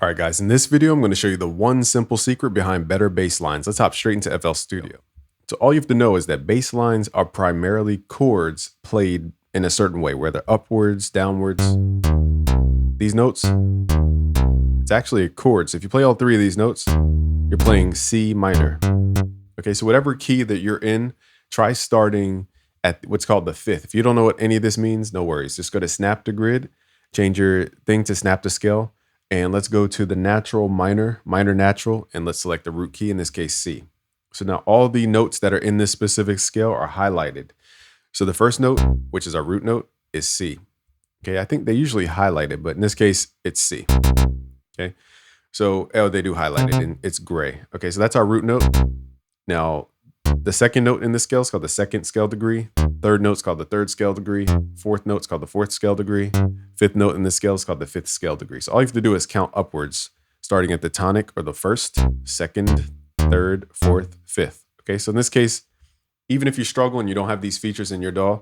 All right, guys, in this video, I'm going to show you the one simple secret behind better bass lines. Let's hop straight into FL Studio. So all you have to know is that bass lines are primarily chords played in a certain way, whether upwards, downwards. These notes, it's actually a chord. So if you play all three of these notes, you're playing C minor. Okay, so whatever key that you're in, try starting at what's called the fifth. If you don't know what any of this means, no worries. Just go to Snap to Grid, change your thing to Snap to Scale, and let's go to the natural minor natural, and let's select the root key, in this case C. So now all the notes that are in this specific scale are highlighted. So the first note, which is our root note, is C. Okay, I think they usually highlight it, but in this case, it's C. Okay, so they do highlight it, and it's gray. Okay, so that's our root note. Now, the second note in this scale is called the second scale degree. Third note is called the third scale degree. Fourth note is called the fourth scale degree. Fifth note in this scale is called the fifth scale degree. So all you have to do is count upwards, starting at the tonic or the first, second, third, fourth, fifth. Okay, so in this case, even if you struggle and you don't have these features in your DAW,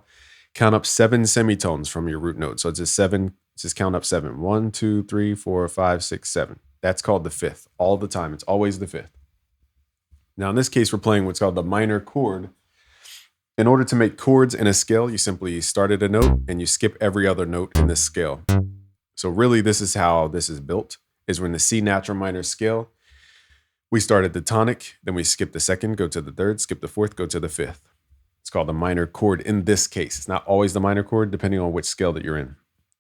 count up 7 semitones from your root note. So it's just 7, just count up 7. 1, 2, 3, 4, 5, 6, 7. That's called the fifth all the time. It's always the fifth. Now, in this case, we're playing what's called the minor chord. In order to make chords in a scale, you simply start at a note and you skip every other note in this scale. So really, this is how this is built, is we're in the C natural minor scale. We start at the tonic, then we skip the second, go to the third, skip the fourth, go to the fifth. It's called the minor chord in this case. It's not always the minor chord, depending on which scale that you're in.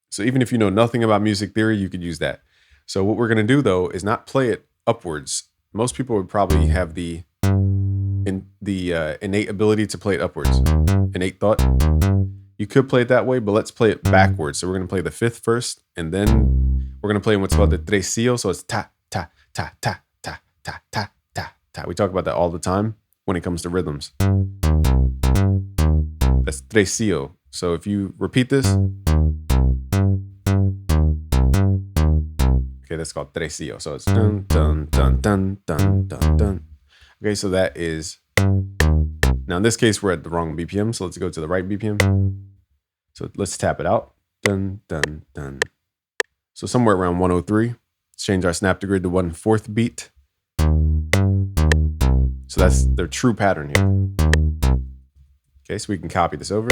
So even if you know nothing about music theory, you could use that. So what we're going to do, though, is not play it upwards. Most people would probably have the innate ability to play it upwards, innate thought. You could play it that way, but let's play it backwards. So we're going to play the fifth first, and then we're going to play in what's called the tresillo. So it's ta, ta, ta, ta, ta, ta, ta, ta, ta. We talk about that all the time when it comes to rhythms. That's tresillo. So if you repeat this, okay, that's called tresillo. So it's dun, dun, dun, dun, dun, dun, dun. Okay, so that is, now in this case, we're at the wrong BPM, so let's go to the right BPM. So let's tap it out. Dun, dun, dun. So somewhere around 103. Let's change our snap to grid to 1/4 beat. So that's the true pattern here. Okay, so we can copy this over.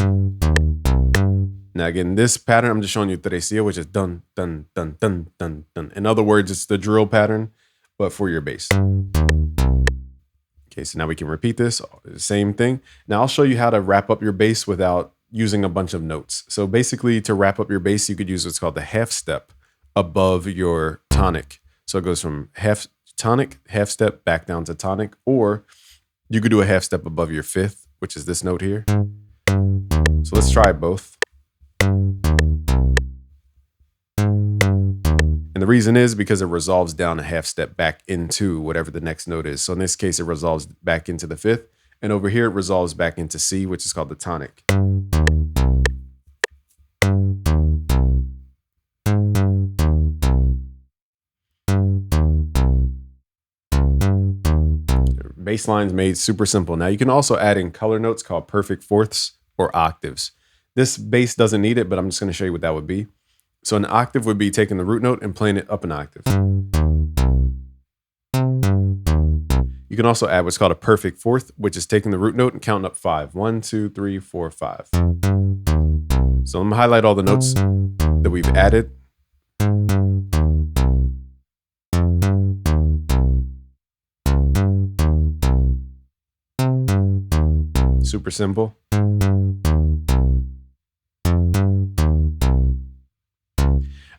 Now again, this pattern, I'm just showing you tresillo, which is dun, dun, dun, dun, dun, dun. In other words, it's the drill pattern, but for your bass. Okay, so now we can repeat this, same thing. Now I'll show you how to wrap up your bass without using a bunch of notes. So basically, to wrap up your bass, you could use what's called the half step above your tonic. So it goes from half tonic, half step, back down to tonic, or you could do a half step above your fifth, which is this note here. So let's try both. And the reason is because it resolves down a half step back into whatever the next note is. So in this case, it resolves back into the fifth. And over here, it resolves back into C, which is called the tonic. Bass lines made super simple. Now you can also add in color notes called perfect fourths or octaves. This bass doesn't need it, but I'm just going to show you what that would be. So an octave would be taking the root note and playing it up an octave. You can also add what's called a perfect fourth, which is taking the root note and counting up 5. 1, 2, 3, 4, 5. So I'm going to highlight all the notes that we've added. Super simple.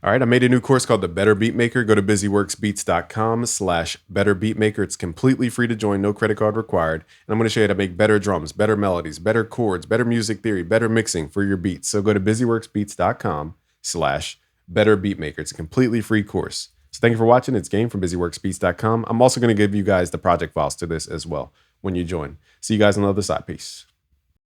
All right, I made a new course called the Better Beatmaker. Go to busyworksbeats.com/betterbeatmaker. It's completely free to join, no credit card required. And I'm going to show you how to make better drums, better melodies, better chords, better music theory, better mixing for your beats. So go to busyworksbeats.com/betterbeatmaker. It's a completely free course. So thank you for watching. It's Game from busyworksbeats.com. I'm also going to give you guys the project files to this as well when you join. See you guys on the other side. Peace.